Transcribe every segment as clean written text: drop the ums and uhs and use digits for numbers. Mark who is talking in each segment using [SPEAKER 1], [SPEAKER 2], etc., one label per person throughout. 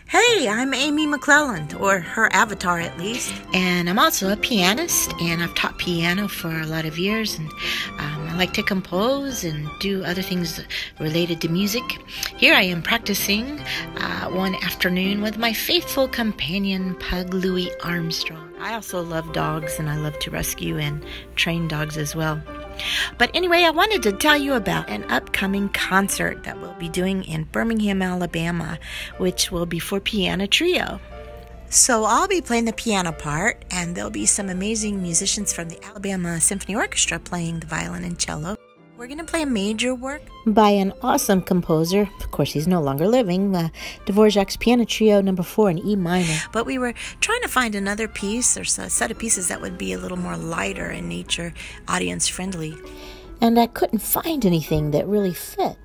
[SPEAKER 1] Hey, I'm Amy McClelland, or her avatar at least.
[SPEAKER 2] And I'm also a pianist, and I've taught piano for a lot of years, and I like to compose and do other things related to music. Here I am practicing one afternoon with my faithful companion, Pug Louie Armstrong. I also love dogs, and I love to rescue and train dogs as well. But anyway, I wanted to tell you about an upcoming concert that we'll be doing in Birmingham, Alabama, which will be for piano trio.
[SPEAKER 1] So I'll be playing the piano part, and there'll be some amazing musicians from the Alabama Symphony Orchestra playing the violin and cello. We're going to play a major work
[SPEAKER 2] by an awesome composer. Of course, he's no longer living. Dvorak's Piano Trio No. 4 in E minor.
[SPEAKER 1] But we were trying to find another piece or a set of pieces that would be a little more lighter in nature, audience-friendly.
[SPEAKER 2] And I couldn't find anything that really fit.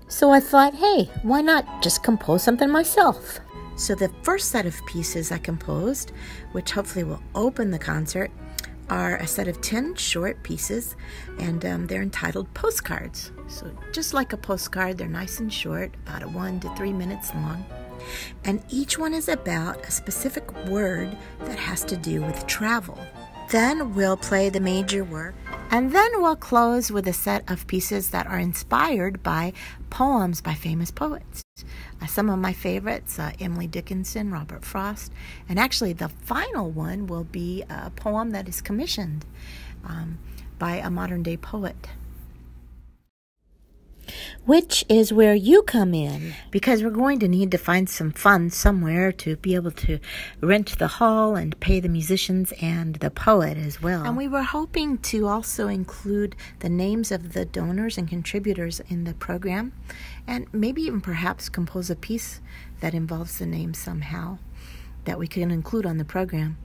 [SPEAKER 2] So I thought, hey, why not just compose something myself?
[SPEAKER 1] So the first set of pieces I composed, which hopefully will open the concert, are a set of 10 short pieces, and they're entitled Postcards. So just like a postcard, they're nice and short, about 1 to 3 minutes long. And each one is about a specific word that has to do with travel. Then we'll play the major work, and then we'll close with a set of pieces that are inspired by poems by famous poets. Some of my favorites, Emily Dickinson, Robert Frost, and actually the final one will be a poem that is commissioned by a modern-day poet.
[SPEAKER 2] Which is where you come in, because we're going to need to find some funds somewhere to be able to rent the hall and pay the musicians and the poet as well.
[SPEAKER 1] And we were hoping to also include the names of the donors and contributors in the program, and maybe even perhaps compose a piece that involves the name somehow that we can include on the program.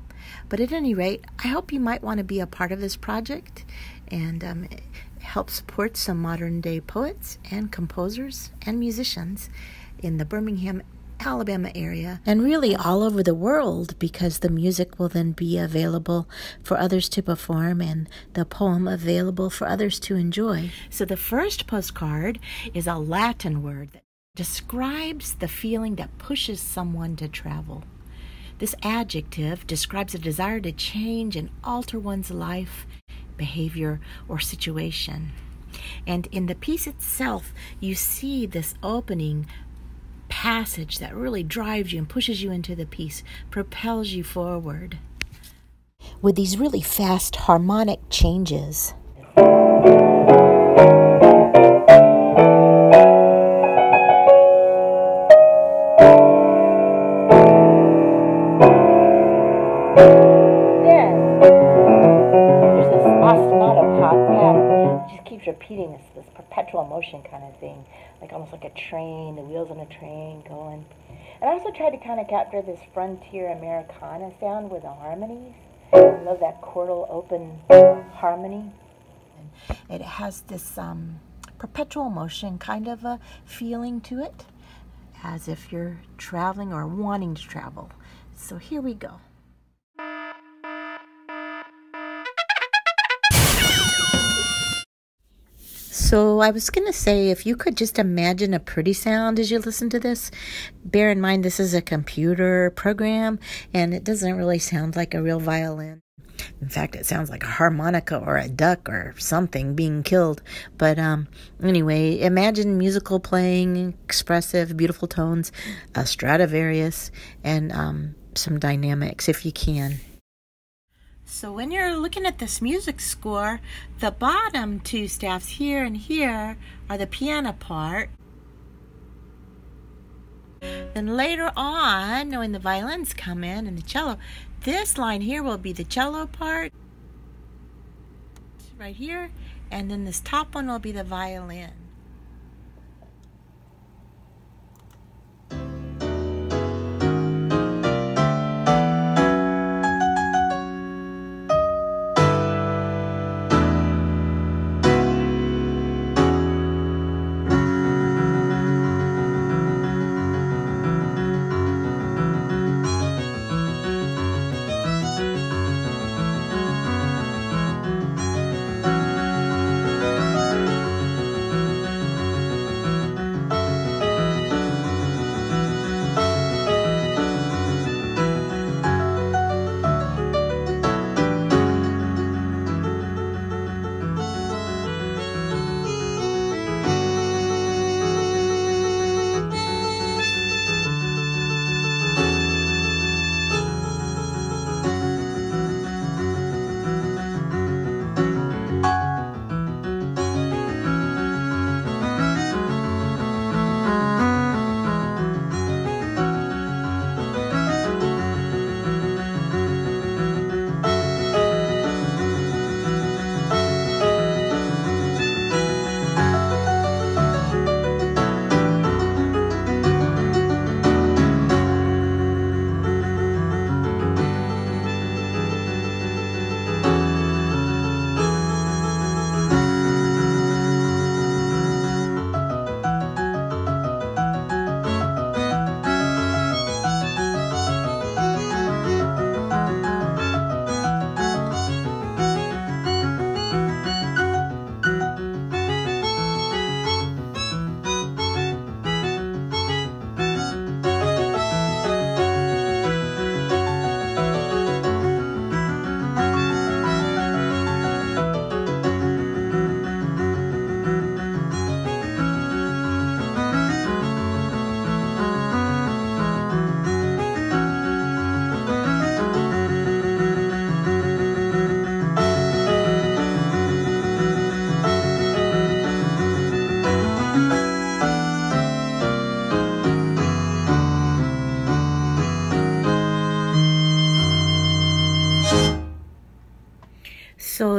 [SPEAKER 1] But at any rate, I hope you might want to be a part of this project and help support some modern-day poets and composers and musicians in the Birmingham, Alabama area,
[SPEAKER 2] and really all over the world, because the music will then be available for others to perform and the poem available for others to enjoy.
[SPEAKER 1] So the first postcard is a Latin word that describes the feeling that pushes someone to travel. This adjective describes a desire to change and alter one's life, behavior, or situation. And in the piece itself, you see this opening passage that really drives you and pushes you into the piece, propels you forward,
[SPEAKER 2] with these really fast harmonic changes. Repeating this perpetual motion kind of thing, like almost like a train, the wheels on a train going. And I also tried to kind of capture this frontier Americana sound with the harmonies. I love that chordal open harmony.
[SPEAKER 1] And it has this perpetual motion kind of a feeling to it, as if you're traveling or wanting to travel. So here we go.
[SPEAKER 2] So I was going to say, if you could just imagine a pretty sound as you listen to this, bear in mind this is a computer program, and it doesn't really sound like a real violin. In fact, it sounds like a harmonica or a duck or something being killed. But anyway, imagine musical playing, expressive, beautiful tones, a Stradivarius, and some dynamics if you can.
[SPEAKER 1] So when you're looking at this music score, the bottom two staffs here and here are the piano part. Then later on, when the violins come in and the cello, this line here will be the cello part, right here, and then this top one will be the violin.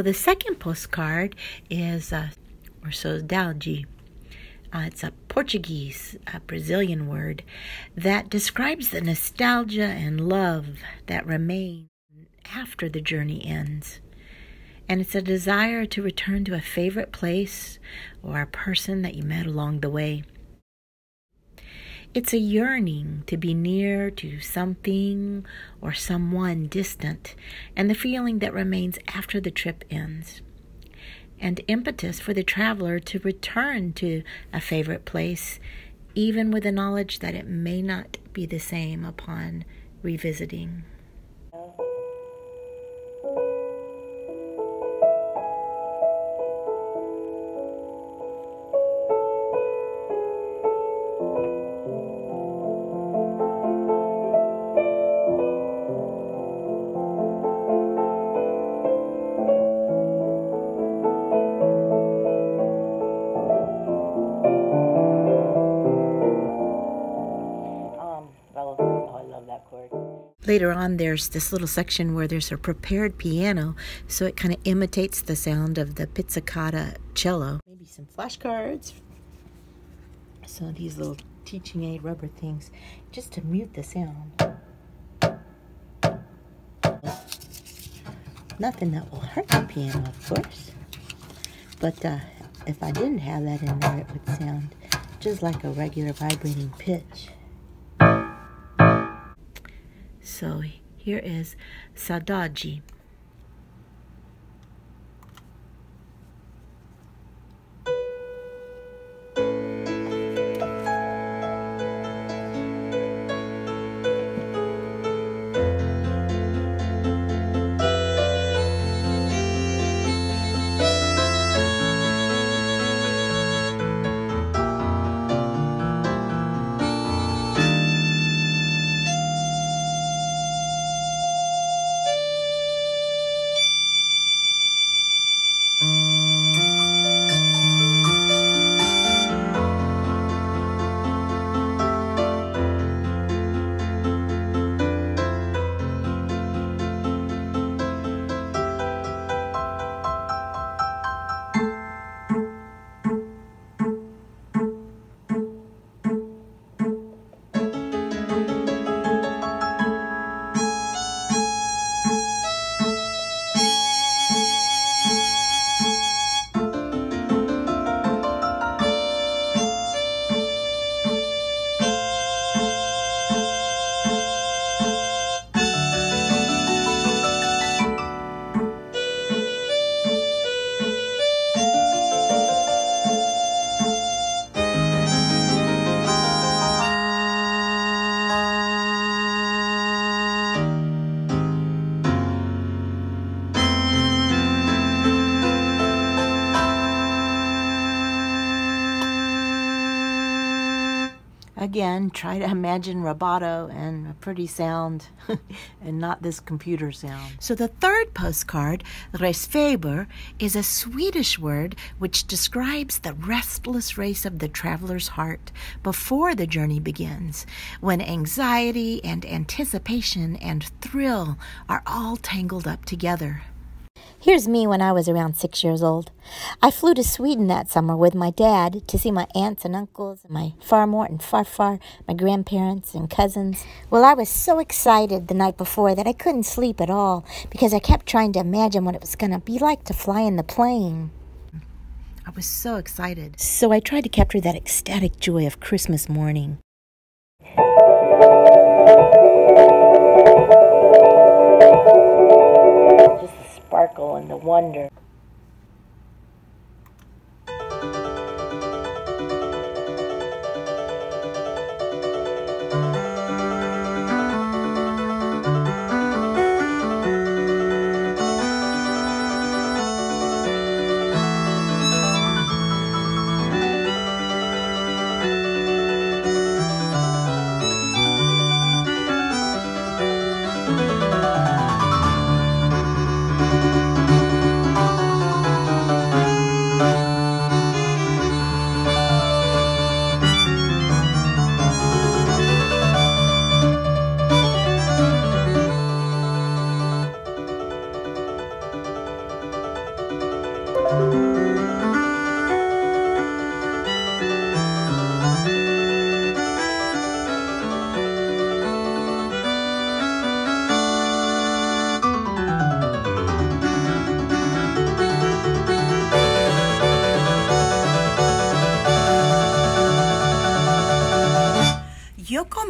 [SPEAKER 2] So the second postcard is or saudade. It's a Portuguese, Brazilian word that describes the nostalgia and love that remain after the journey ends. And it's a desire to return to a favorite place or a person that you met along the way. It's a yearning to be near to something or someone distant, and the feeling that remains after the trip ends. And impetus for the traveler to return to a favorite place, even with the knowledge that it may not be the same upon revisiting. Later on, there's this little section where there's a prepared piano, so it kind of imitates the sound of the pizzicato cello. Maybe some flashcards. So these little teaching aid rubber things, just to mute the sound. Nothing that will hurt the piano, of course. But if I didn't have that in there, it would sound just like a regular vibrating pitch. So here is saudade. Again, try to imagine rubato and a pretty sound and not this computer sound. So the third postcard, resfeber, is a Swedish word which describes the restless race of the traveler's heart before the journey begins, when anxiety and anticipation and thrill are all tangled up together.
[SPEAKER 1] Here's me when I was around 6 years old. I flew to Sweden that summer with my dad to see my aunts and uncles, my farmor and farfar, my grandparents and cousins. Well, I was so excited the night before that I couldn't sleep at all because I kept trying to imagine what it was going to be like to fly in the plane.
[SPEAKER 2] I was so excited.
[SPEAKER 1] So I tried to capture that ecstatic joy of Christmas morning. Sparkle and the wonder.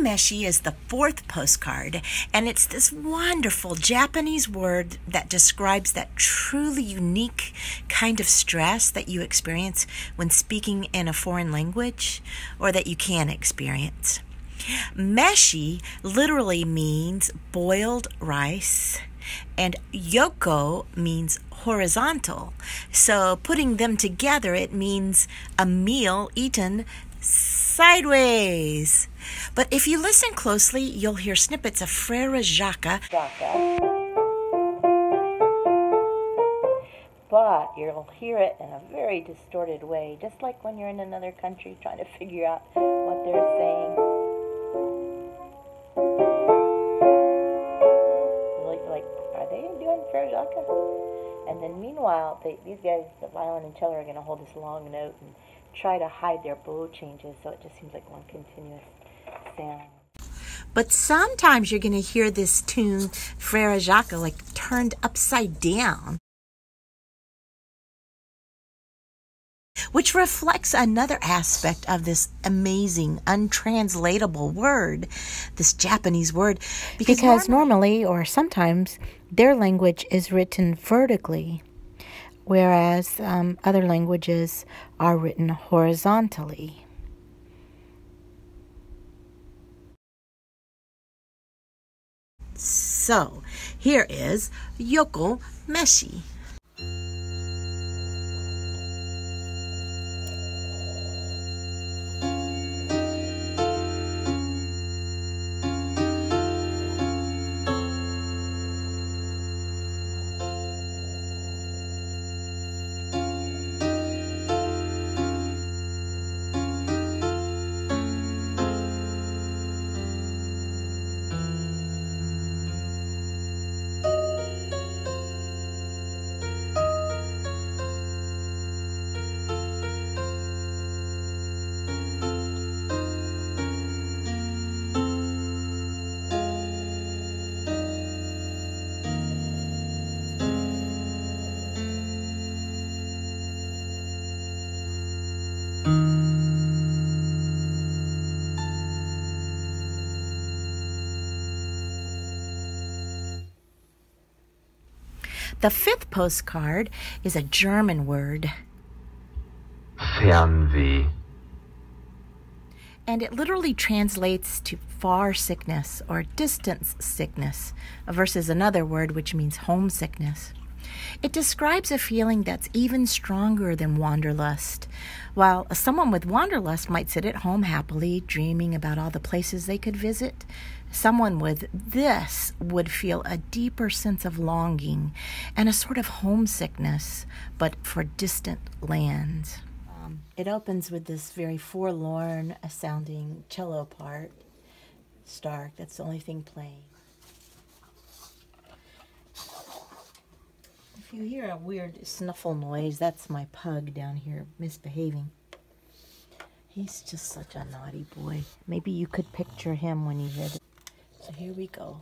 [SPEAKER 1] meshi is the fourth postcard, and it's this wonderful Japanese word that describes that truly unique kind of stress that you experience when speaking in a foreign language, or that you can experience. Meshi literally means boiled rice, and yoko means horizontal. So putting them together, it means a meal eaten sideways. But if you listen closely, you'll hear snippets of Frere Jacques. But you'll hear it in a very distorted way, just like when you're in another country trying to figure out what they're saying. Like, are they doing Frere Jacques? And then meanwhile, these guys, the violin and cello, are going to hold this long note and try to hide their bow changes, so it just seems like one continuous sound. But sometimes you're going to hear this tune, Frere Jacques, like turned upside down, which reflects another aspect of this amazing, untranslatable word, this Japanese word.
[SPEAKER 2] Because normally, or sometimes, their language is written vertically, whereas other languages are written horizontally.
[SPEAKER 1] So, here is Yoko Meshi. The fifth postcard is a German word.
[SPEAKER 3] Fernweh.
[SPEAKER 1] And it literally translates to far sickness or distance sickness versus another word which means homesickness. It describes a feeling that's even stronger than wanderlust. While someone with wanderlust might sit at home happily, dreaming about all the places they could visit, someone with this would feel a deeper sense of longing and a sort of homesickness, but for distant lands. It opens with this very forlorn sounding cello part. Stark, that's the only thing playing. If you hear a weird snuffle noise, that's my pug down here misbehaving. He's just such a naughty boy. Maybe you could picture him when you hear this. So here we go.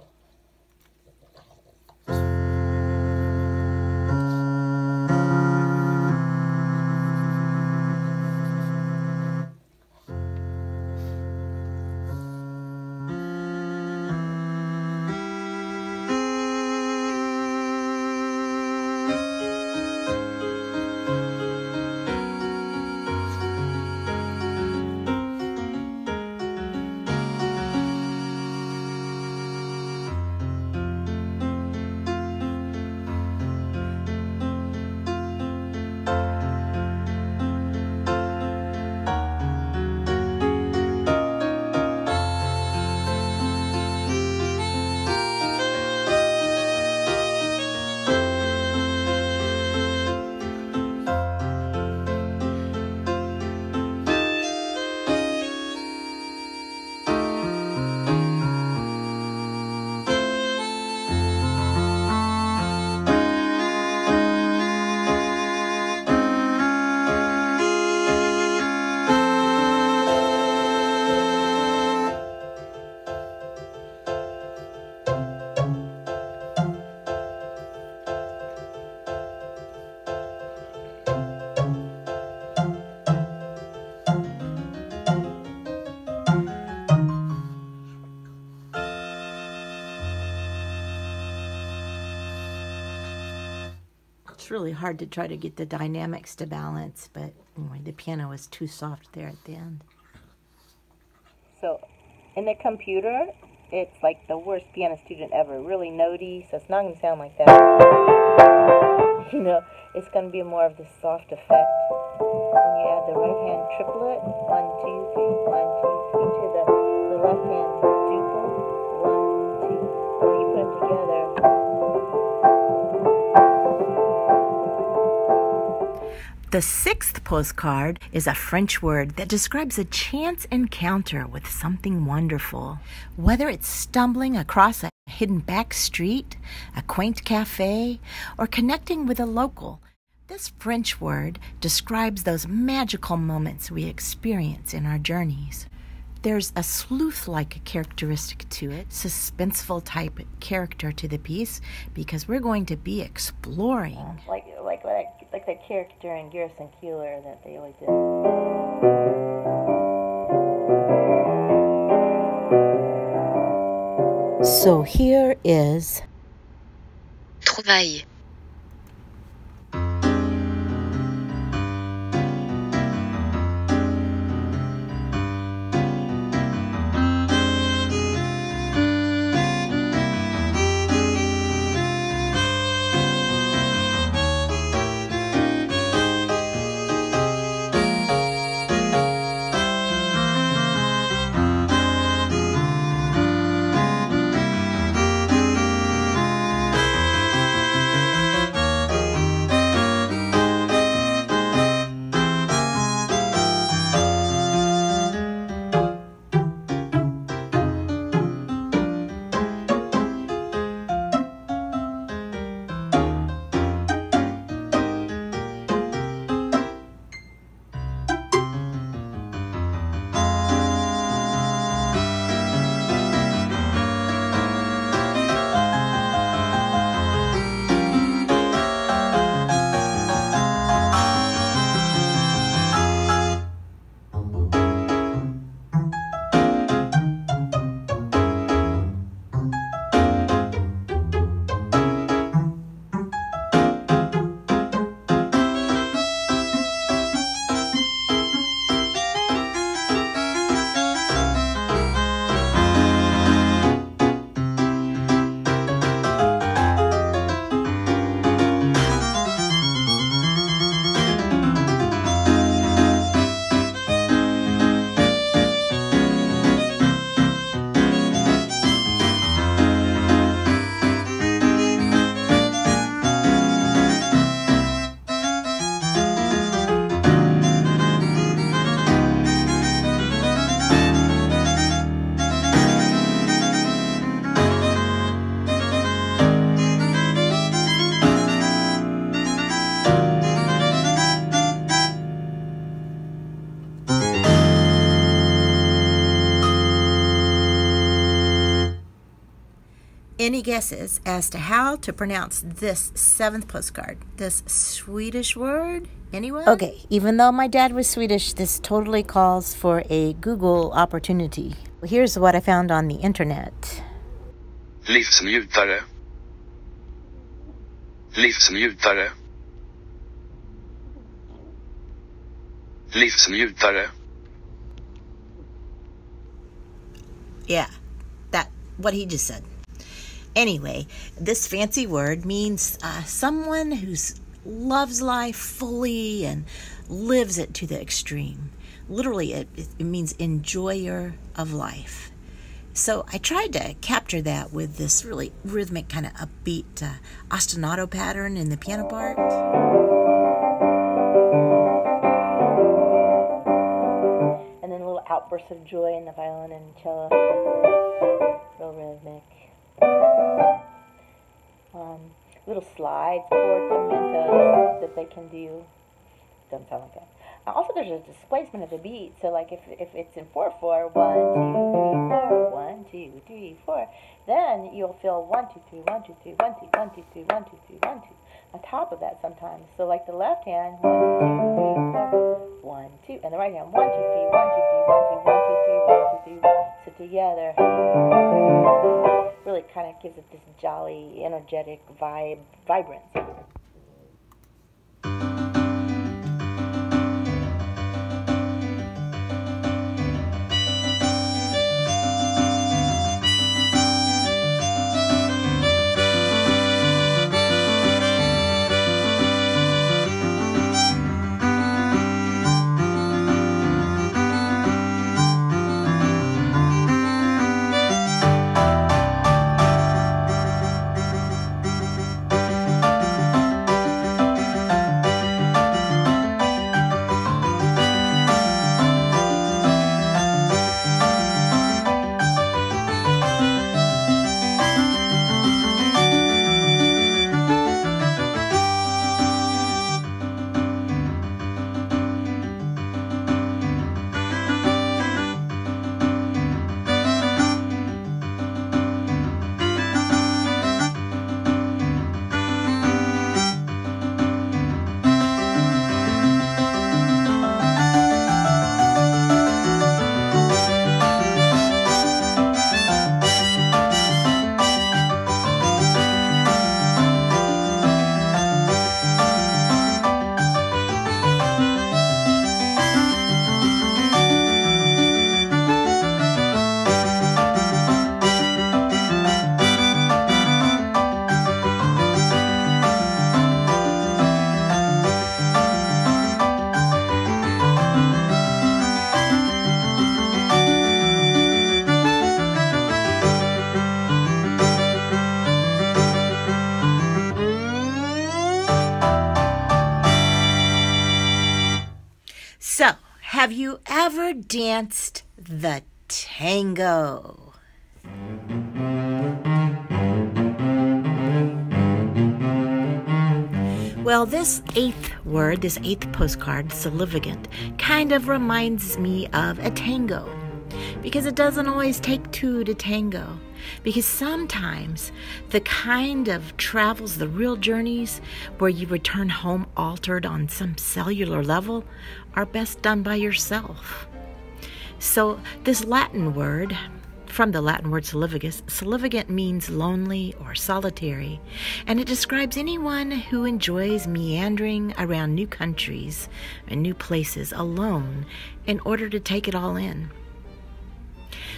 [SPEAKER 1] It's really hard to try to get the dynamics to balance, but anyway, the piano was too soft there at the end.
[SPEAKER 2] So, in the computer, it's like the worst piano student ever. Really notey, so it's not going to sound like that. You know, it's going to be more of the soft effect. When you add the right hand triplet, 1, 2, 3, 1, 2, 3, to the left hand duple, 1, 2, when you put them together.
[SPEAKER 1] The sixth postcard is a French word that describes a chance encounter with something wonderful. Whether it's stumbling across a hidden back street, a quaint cafe, or connecting with a local, this French word describes those magical moments we experience in our journeys. There's a sleuth-like characteristic to it, suspenseful type character to the piece, because we're going to be exploring.
[SPEAKER 2] Like that character in Garrison Keillor that they always did.
[SPEAKER 1] So here is
[SPEAKER 3] Trouvaille.
[SPEAKER 1] Any guesses as to how to pronounce this seventh postcard? This Swedish word? Anyone? Okay, even though my dad was Swedish, this totally calls for a Google opportunity. Here's what I found on the internet.
[SPEAKER 4] Livsnjutare. Livsnjutare. Livsnjutare.
[SPEAKER 1] Yeah, what he just said. Anyway, this fancy word means someone who loves life fully and lives it to the extreme. Literally, it means enjoyer of life. So I tried to capture that with this really rhythmic kind of upbeat ostinato pattern in the piano part.
[SPEAKER 2] And then a little outburst of joy in the violin and cello. Real rhythmic. Little slides, portamentos that they can do. Doesn't sound like that. Also, there's a displacement of the beat. So, like if it's in 4/4, 1, 2, 3, 4, 1, 2, 3, 4, then you'll feel 1, 2, 3, 1, 2, 3, 1, 2, 1, 2, 3, 1, 2, 3, 1, 2 on top of that sometimes. So, like the left hand, 1, 2, 3, 4, 1, 2, and the right hand, 1, 2, 3, 1, 2, 3, 1, 2, 3, 1, 2, 3, 1, 2, 3. So together, really kind of gives it this jolly, energetic vibrance.
[SPEAKER 1] Have you ever danced the tango? Well, this eighth word, this eighth postcard, significant, kind of reminds me of a tango. Because it doesn't always take two to tango. Because sometimes the kind of travels, the real journeys, where you return home altered on some cellular level, are best done by yourself. So this Latin word, from the Latin word solivigant means lonely or solitary, and it describes anyone who enjoys meandering around new countries and new places alone in order to take it all in.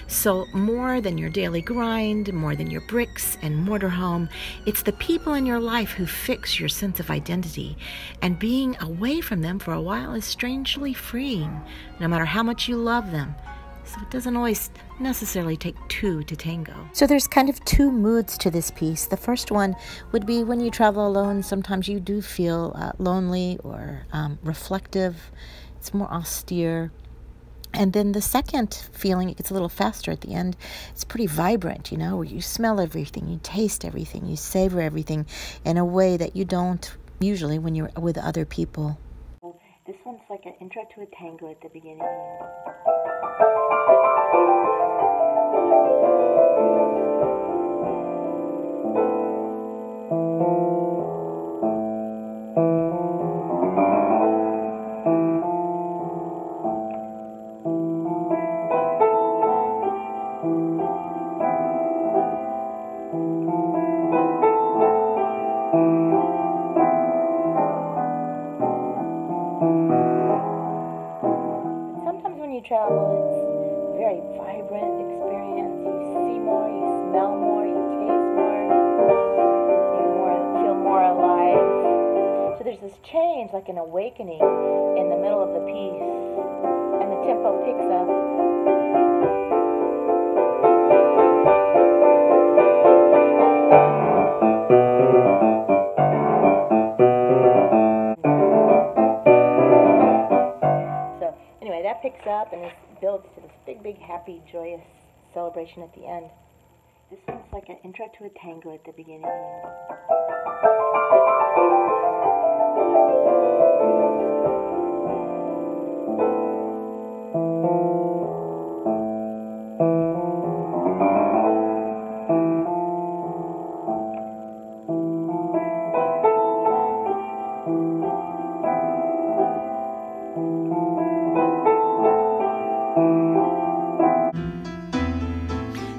[SPEAKER 1] So more than your daily grind, more than your bricks and mortar home, it's the people in your life who fix your sense of identity, and being away from them for a while is strangely freeing, no matter how much you love them. So it doesn't always necessarily take two to tango. So there's kind of two moods to this piece. The first one would be when you travel alone, sometimes you do feel lonely or reflective. It's more austere. And then the second feeling, it gets a little faster at the end. It's pretty vibrant, where you smell everything, you taste everything, you savor everything in a way that you don't usually when you're with other people. This one's like an intro to a tango at the beginning. Travel, it's a very vibrant experience. You see more, you smell more, you taste more, you feel more alive. So there's this change, like an awakening in the middle of the piece, and the tempo picks up. That picks up and it builds to this big, happy, joyous celebration at the end. This one's like an intro to a tango at the beginning.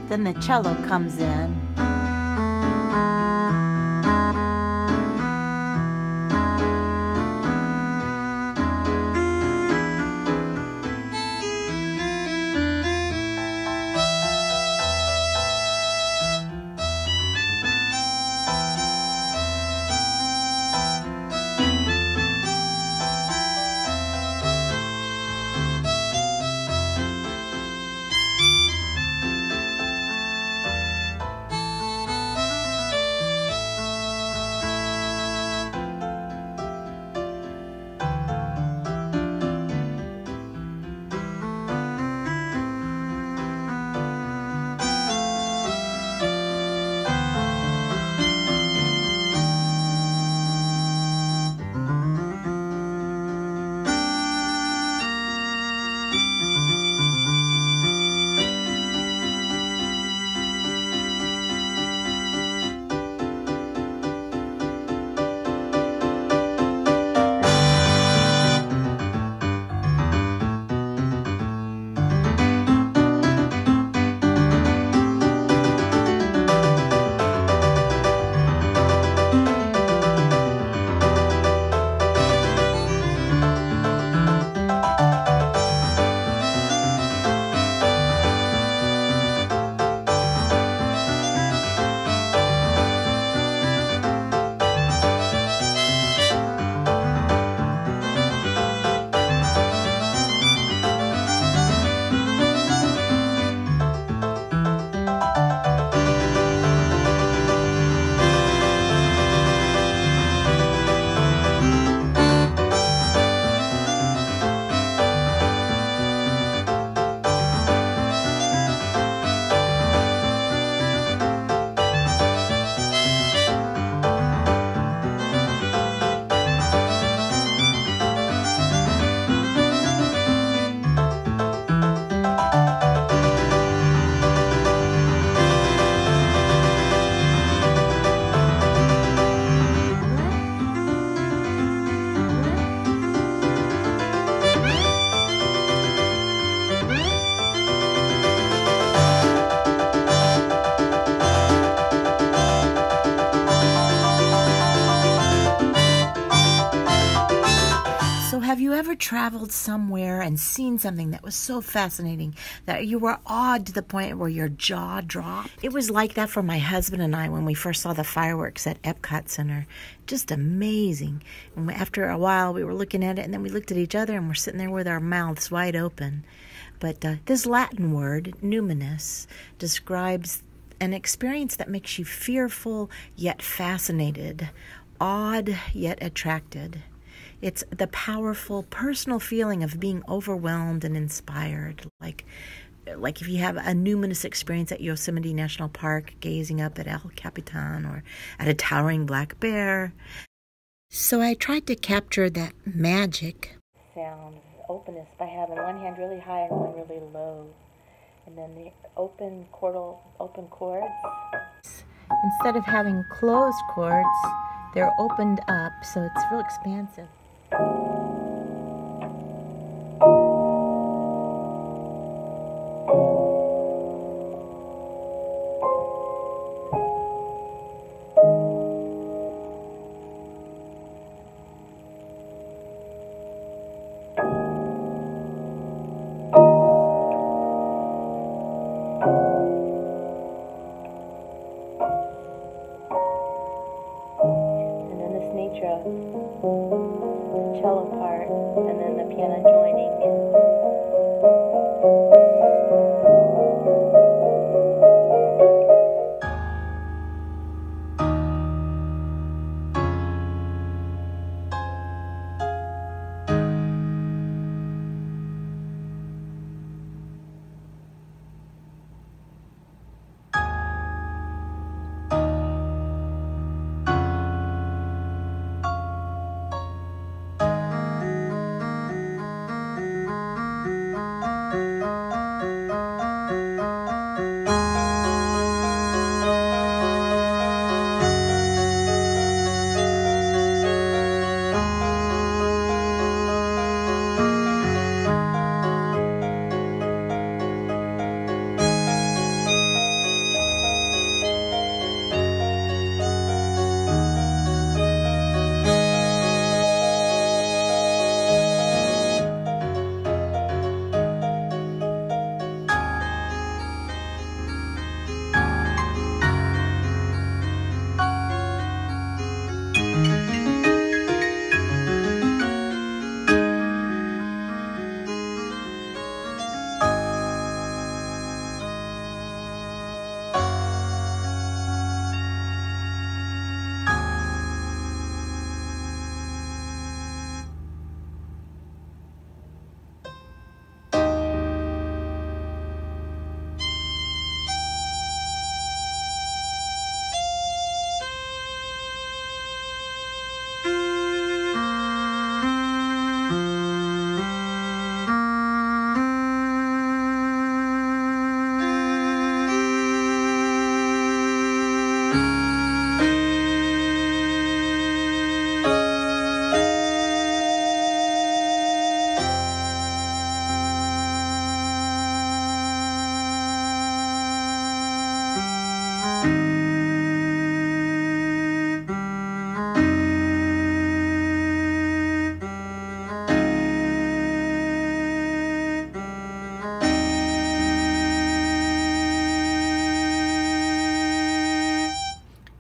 [SPEAKER 1] Then the cello comes in. ever traveled somewhere and seen something that was so fascinating that you were awed to the point where your jaw dropped? It was like that for my husband and I when we first saw the fireworks at Epcot Center. Just amazing. And after a while, we were looking at it, and then we looked at each other, and we're sitting there with our mouths wide open. But this Latin word, numinous, describes an experience that makes you fearful yet fascinated, awed yet attracted. It's the powerful personal feeling of being overwhelmed and inspired, like if you have a numinous experience at Yosemite National Park, gazing up at El Capitan or at a towering black bear. So I tried to capture that magic sound of openness by having one hand really high and one really low. And then the open chords. Instead of having closed chords, they're opened up, so it's real expansive. The cello part, and then the piano joining.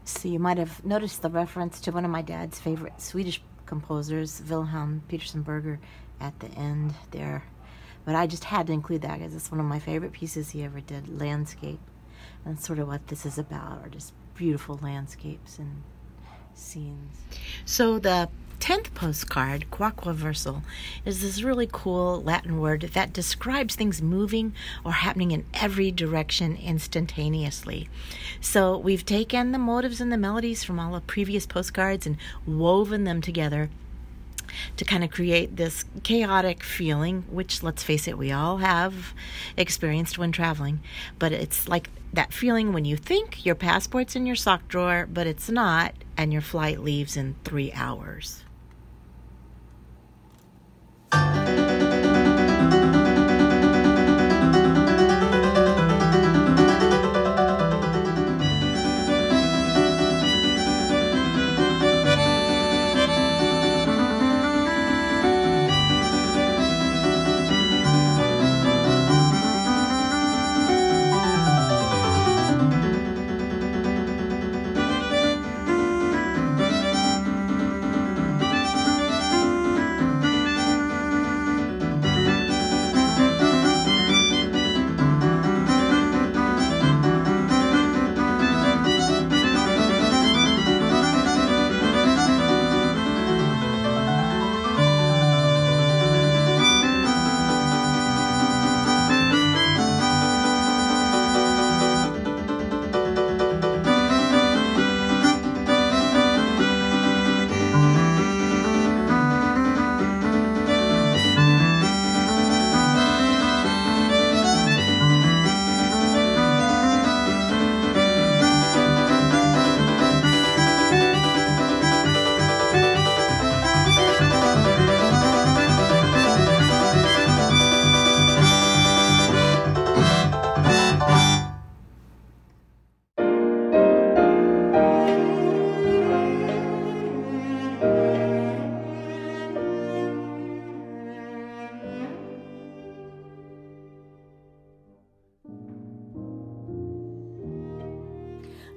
[SPEAKER 1] So you might have noticed the reference to one of my dad's favorite Swedish composers, Wilhelm Peterson Berger, at the end there. But I just had to include that because it's one of my favorite pieces he ever did, landscape. And that's sort of what this is about, are just beautiful landscapes and scenes. So the 10th postcard, quaquaversal, is this really cool Latin word that describes things moving or happening in every direction instantaneously. So we've taken the motives and the melodies from all the previous postcards and woven them together to kind of create this chaotic feeling, which, let's face it, we all have experienced when traveling. But it's like that feeling when you think your passport's in your sock drawer, but it's not, and your flight leaves in 3 hours.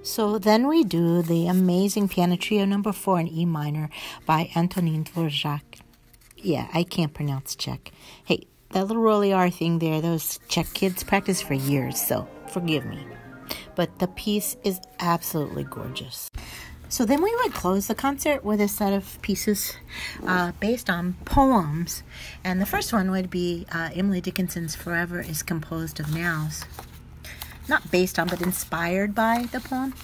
[SPEAKER 2] So then we do the amazing Piano Trio number 4 in E minor by Antonin Dvorak. Yeah, I can't pronounce Czech. Hey, that little rolly R thing there, those Czech kids practice for years, so forgive me. But the piece is absolutely gorgeous. So then we would close the concert with a set of pieces based on poems. And the first one would be Emily Dickinson's Forever is Composed of Nows. Not based on, but inspired by the poem.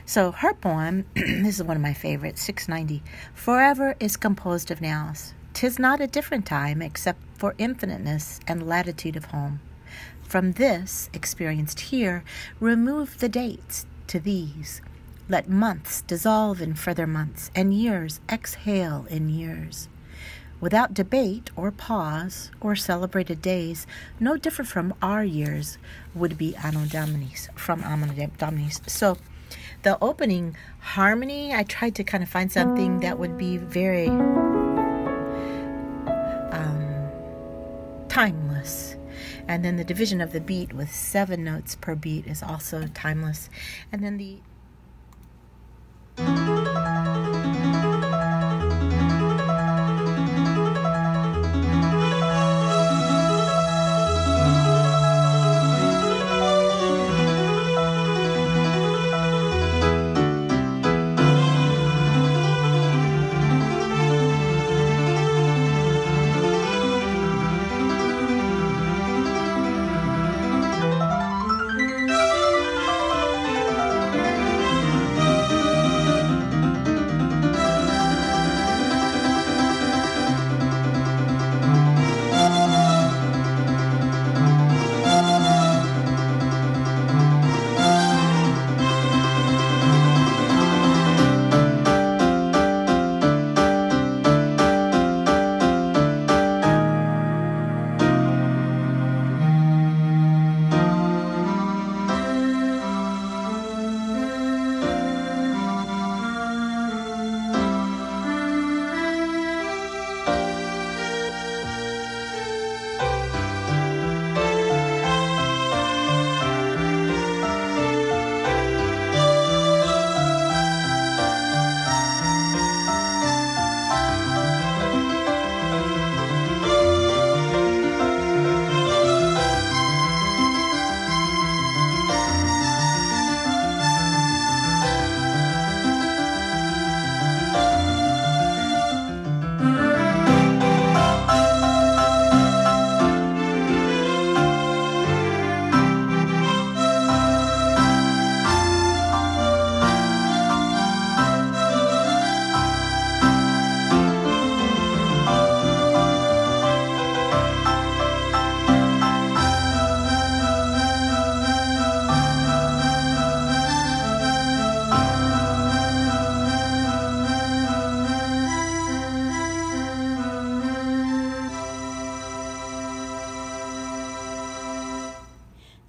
[SPEAKER 2] So her poem, this is one of my favorites, 690. Forever is composed of nows. 'Tis not a different time except for infiniteness and latitude of home. From this, experienced here, remove the dates to these. Let months dissolve in further months, and years exhale in years. Without debate or pause or celebrated days, no different from our years, would be Anno Dominis, from Anno Dominis. So the opening harmony, I tried to kind of find something that would be very timeless. And then the division of the beat with 7 notes per beat is also timeless. And then the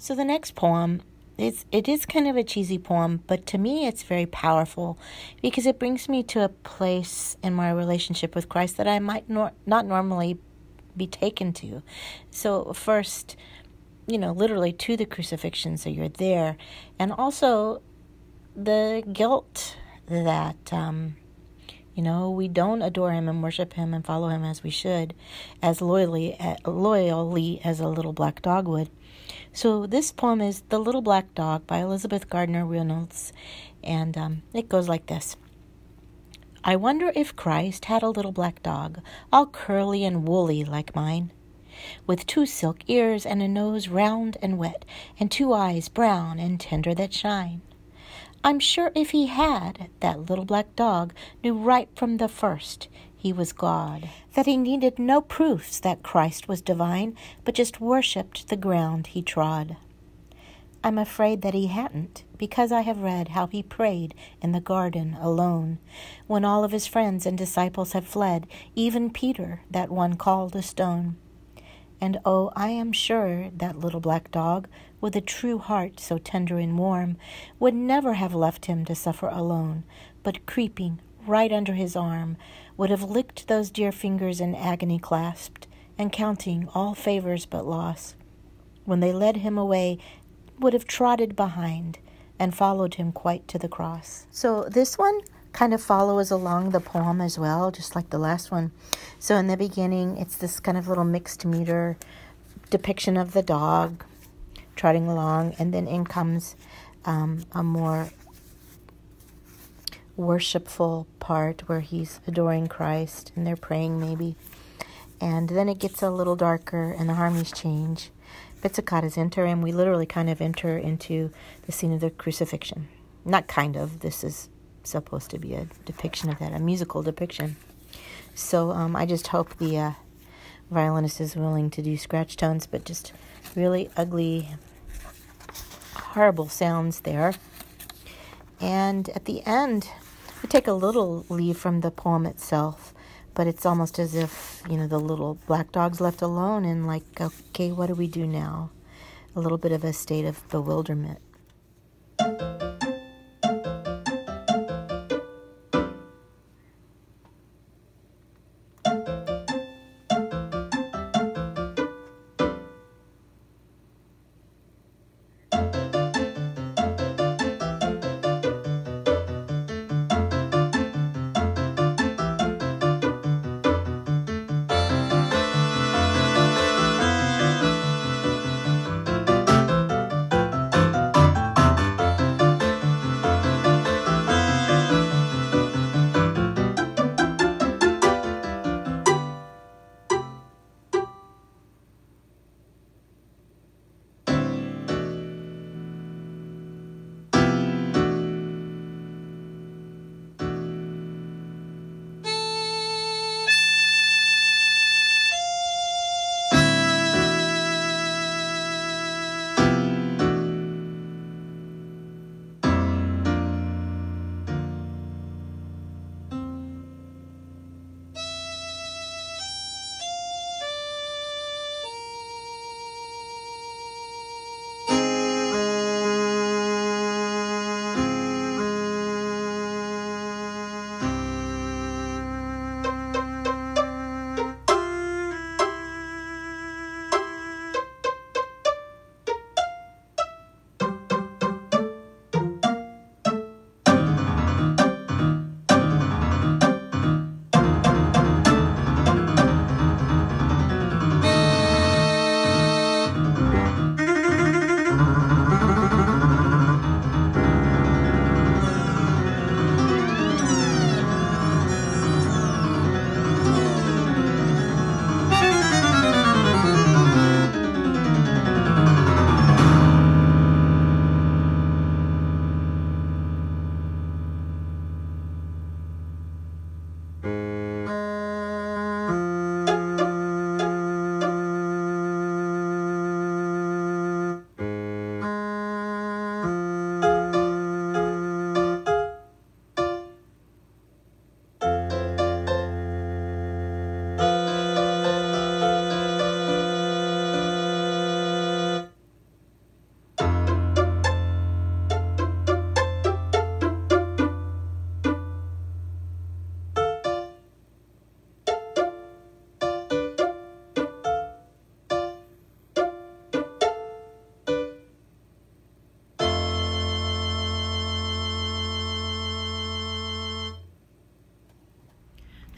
[SPEAKER 2] So the next poem, it is kind of a cheesy poem, but to me it's very powerful because it brings me to a place in my relationship with Christ that I might not normally be taken to. So first, literally to the crucifixion, so you're there, and also the guilt that, we don't adore him and worship him and follow him as we should, as loyally as a little black dog would. So this poem is The Little Black Dog by Elizabeth Gardner Reynolds, and it goes like this. I wonder if Christ had a little black dog, all curly and woolly like mine, with 2 silk ears and a nose round and wet, and 2 eyes brown and tender that shine. I'm sure if he had, that little black dog knew right from the first he was God, that he needed no proofs that Christ was divine, but just worshipped the ground he trod. I'm afraid that he hadn't, because I have read how he prayed in the garden alone, when all of his friends and disciples had fled, even Peter, that one called a stone. And oh, I am sure that little black dog, with a true heart so tender and warm, would never have left him to suffer alone, but creeping right under his arm, would have licked those dear fingers in agony clasped, and counting all favors but loss. When they led him away, would have trotted behind,
[SPEAKER 1] and followed him quite to the cross. So this one kind of follows along the poem as well, just like the last one. So in the beginning, it's this kind of little mixed meter depiction of the dog trotting along, and then in comes a more worshipful part where he's adoring Christ and they're praying maybe. And then it gets a little darker and the harmonies change. Pizzicattas enter, and we literally kind of enter into the scene of the crucifixion. Not kind of, this is supposed to be a depiction of that, a musical depiction. So I just hope the violinist is willing to do scratch tones, but just really ugly, horrible sounds there. And at the end, we take a little leave from the poem itself, but it's almost as if, the little black dog's left alone and like, okay, what do we do now? A little bit of a state of bewilderment.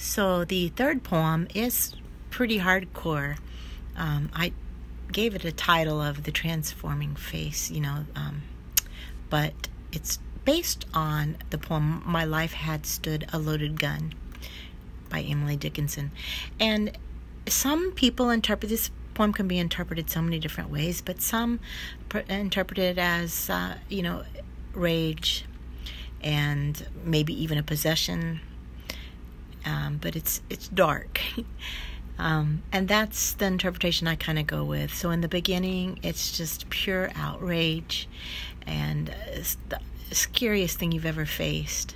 [SPEAKER 1] So the third poem is pretty hardcore. I gave it a title of The Transforming Face, but it's based on the poem My Life Had Stood a Loaded Gun by Emily Dickinson. And some people interpret this poem can be interpreted so many different ways, but some interpret it as, rage and maybe even a possession. But it's dark. And that's the interpretation I kind of go with. So in the beginning, it's just pure outrage and it's the scariest thing you've ever faced.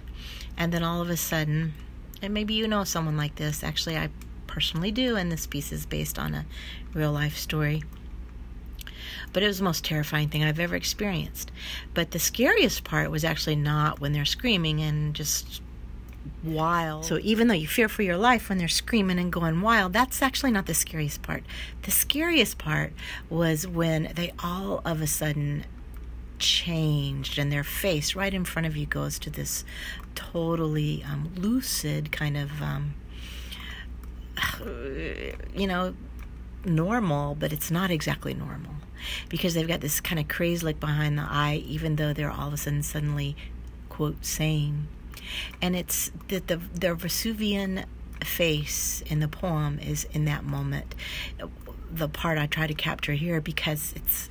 [SPEAKER 1] And then all of a sudden, and maybe you know someone like this. Actually, I personally do, and this piece is based on a real life story. But it was the most terrifying thing I've ever experienced. But the scariest part was actually not when they're screaming and just wild. So even though you fear for your life when they're screaming and going wild, that's actually not the scariest part. The scariest part was when they all of a sudden
[SPEAKER 2] changed, and their face right in front of you goes to this totally lucid kind of, normal, but it's not exactly normal, because they've got this kind of crazy look behind the eye, even though they're all of a sudden suddenly, quote, sane. And it's that the Vesuvian face in the poem is in that moment the part I try to capture here, because it's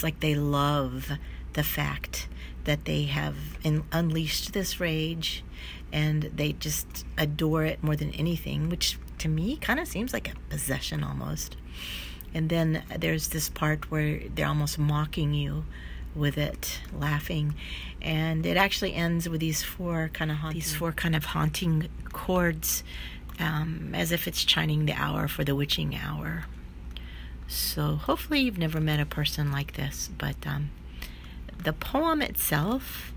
[SPEAKER 2] like they love the fact that they have unleashed this rage, and they just adore it more than anything, which to me kind of seems like a possession almost. And then there's this part where they're almost mocking you with it, laughing, and it actually ends with these four kind of haunting chords, as if it's chiming the hour for the witching hour. So hopefully you've never met a person like this, but the poem itself,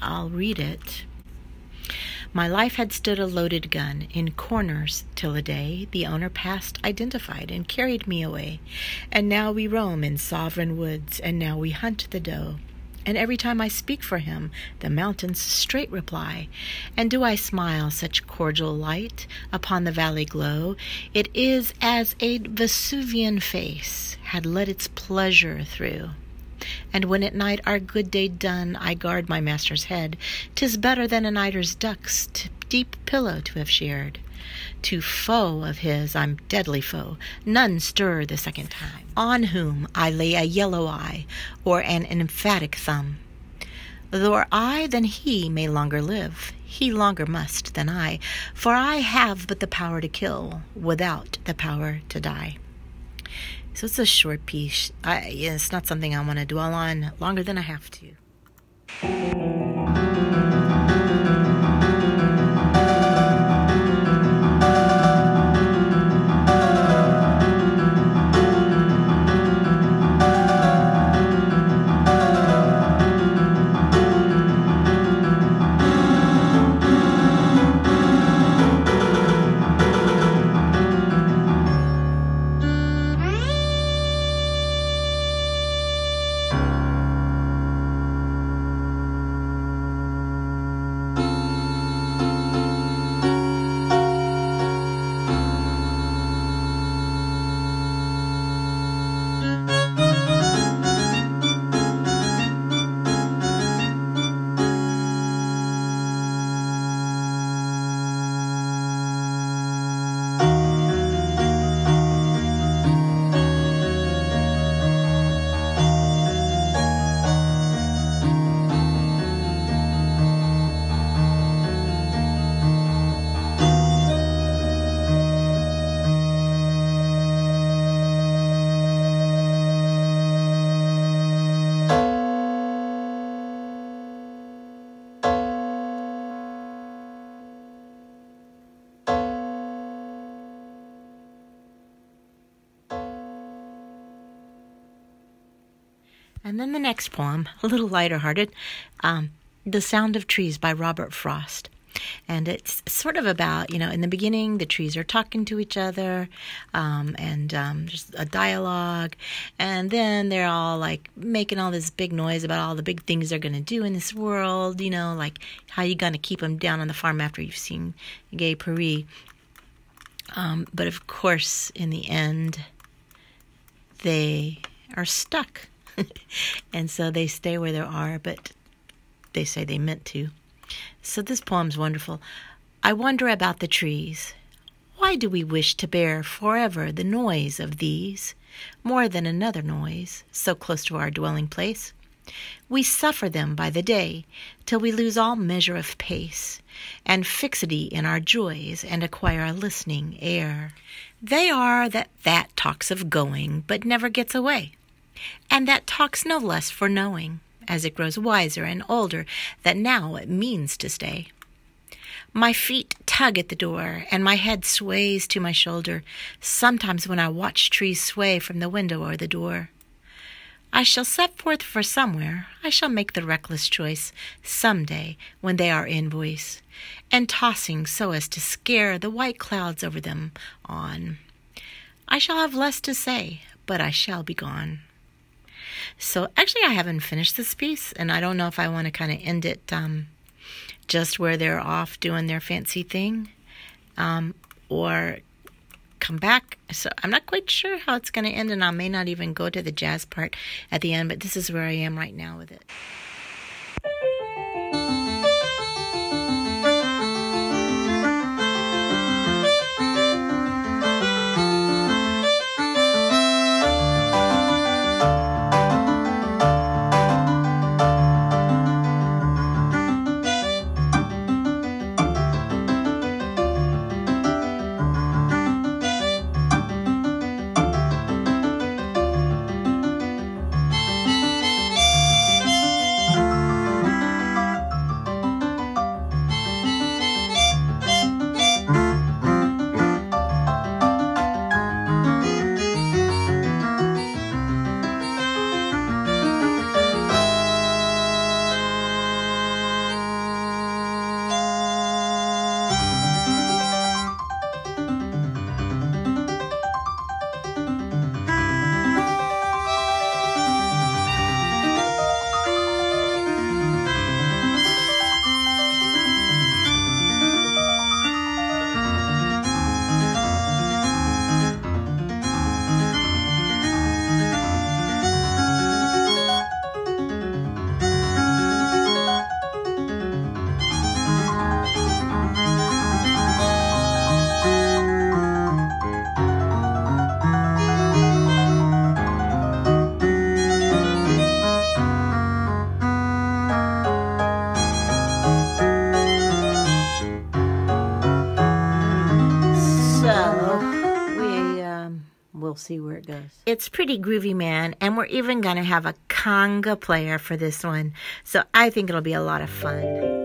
[SPEAKER 2] I'll read it. My life had stood a loaded gun in corners till a day the owner passed identified and carried me away. And now we roam in sovereign woods, and now we hunt the doe. And every time I speak for him, the mountains straight reply. And do I smile such cordial light upon the valley glow? It is as a Vesuvian face had let its pleasure through. And when at night our good day done, I guard my master's head. 'Tis better than an eider's duck's deep pillow to have shared. To foe of his I'm deadly foe, none stir the second time, on whom I lay a yellow eye, or an emphatic thumb. Though I than he may longer live, he longer must than I, for I have but the power to kill, without the power to die. So it's a short piece. It's not something I want to dwell on longer than I have to. And then the next poem, a little lighter-hearted, The Sound of Trees by Robert Frost. And it's sort of about, in the beginning, the trees are talking to each other, and just a dialogue. And then they're all, like, making all this big noise about all the big things they're going to do in this world, like how you going to keep them down on the farm after you've seen Gay Paris. But, of course, in the end, they are stuck. And so they stay where they are, but they say they meant to. So this poem's wonderful. I wonder about the trees. Why do we wish to bear forever the noise of these, more than another noise, so close to our dwelling place? We suffer them by the day, till we lose all measure of pace, and fixity in our joys, and acquire a listening air. They are that talks of going, but never gets away, and that talks no less for knowing, as it grows wiser and older, that now it means to stay. My feet tug at the door, and my head sways to my shoulder, sometimes when I watch trees sway from the window or the door. I shall set forth for somewhere, I shall make the reckless choice, some day when they are in voice, and tossing so as to scare the white clouds over them on. I shall have less to say, but I shall be gone. So actually, I haven't finished this piece, and I don't know if I want to kind of end it just where they're off doing their fancy thing, or come back. So I'm not quite sure how it's going to end, and I may not even go to the jazz part at the end, but this is where I am right now with it. We'll see where it goes. It's pretty groovy, man, and we're even going to have a conga player for this one, so I think it'll be a lot of fun.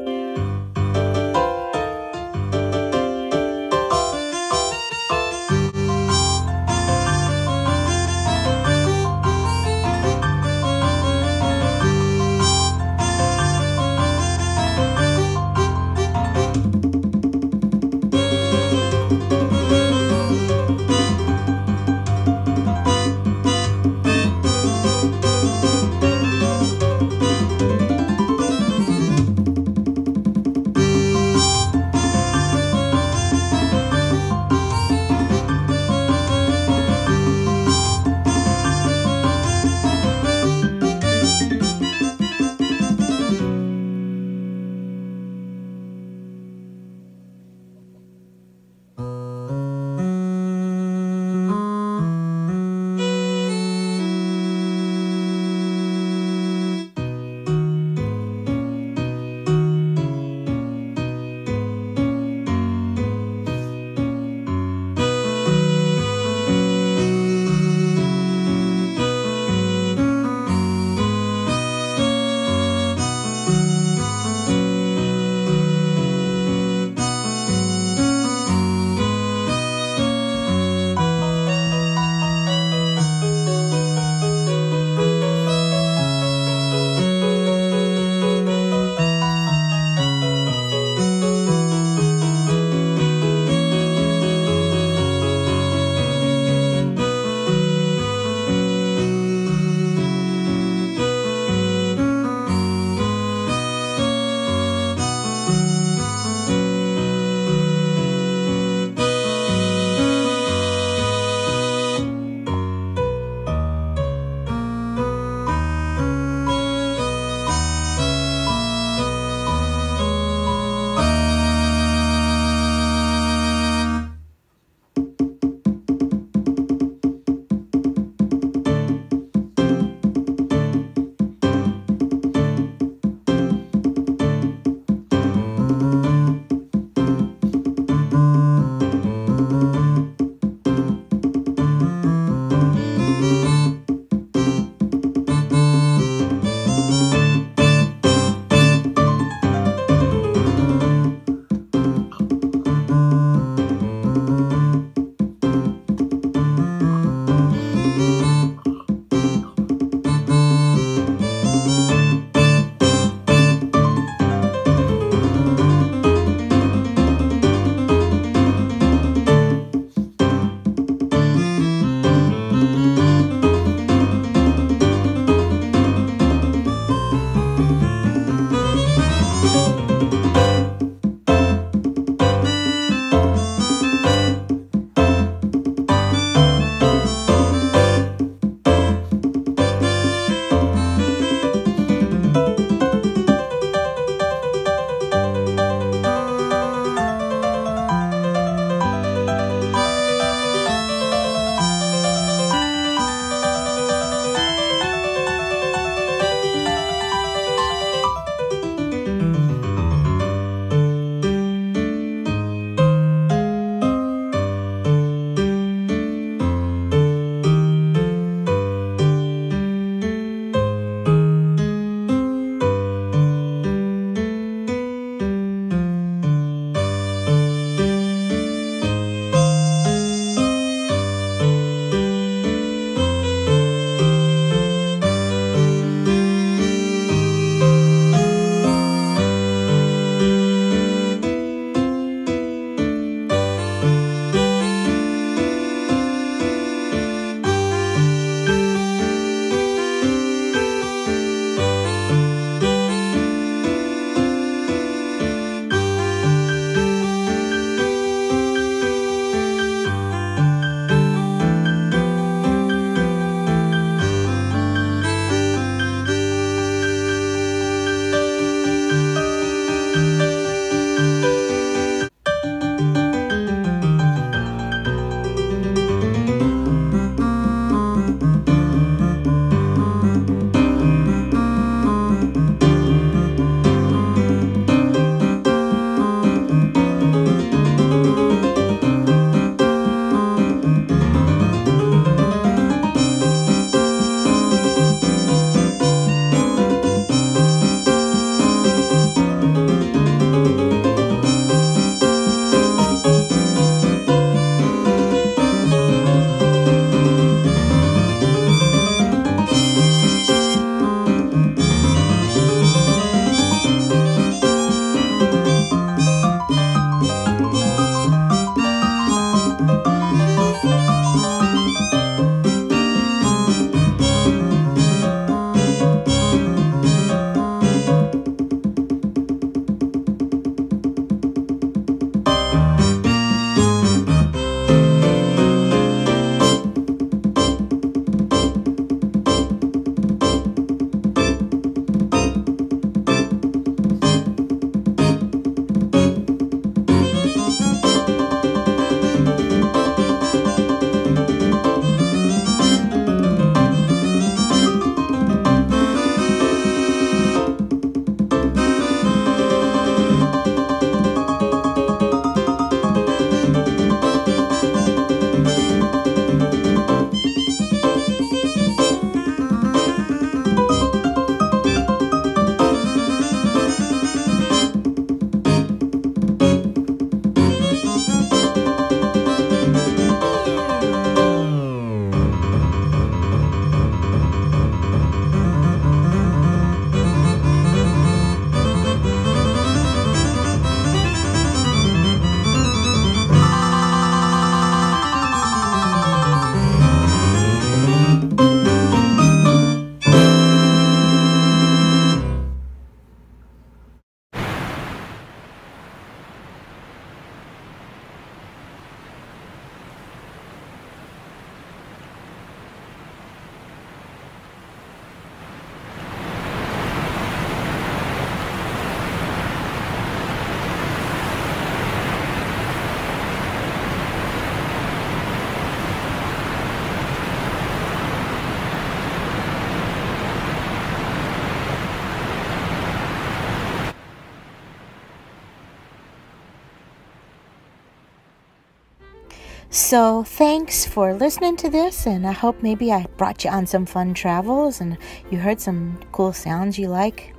[SPEAKER 1] So thanks for listening to this, and I hope maybe I brought you on some fun travels and you heard some cool sounds you like.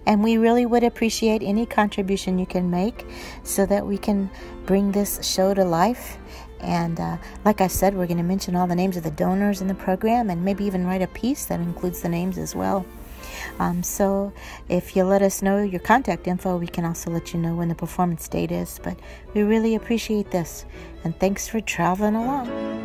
[SPEAKER 1] And we really would appreciate any contribution you can make so that we can bring this show to life. And like I said, we're going to mention all the names of the donors in the program and maybe even write a piece that includes the names as well. So if you let us know your contact info, we can also let you know when the performance date is. But we really appreciate this. And thanks for traveling along.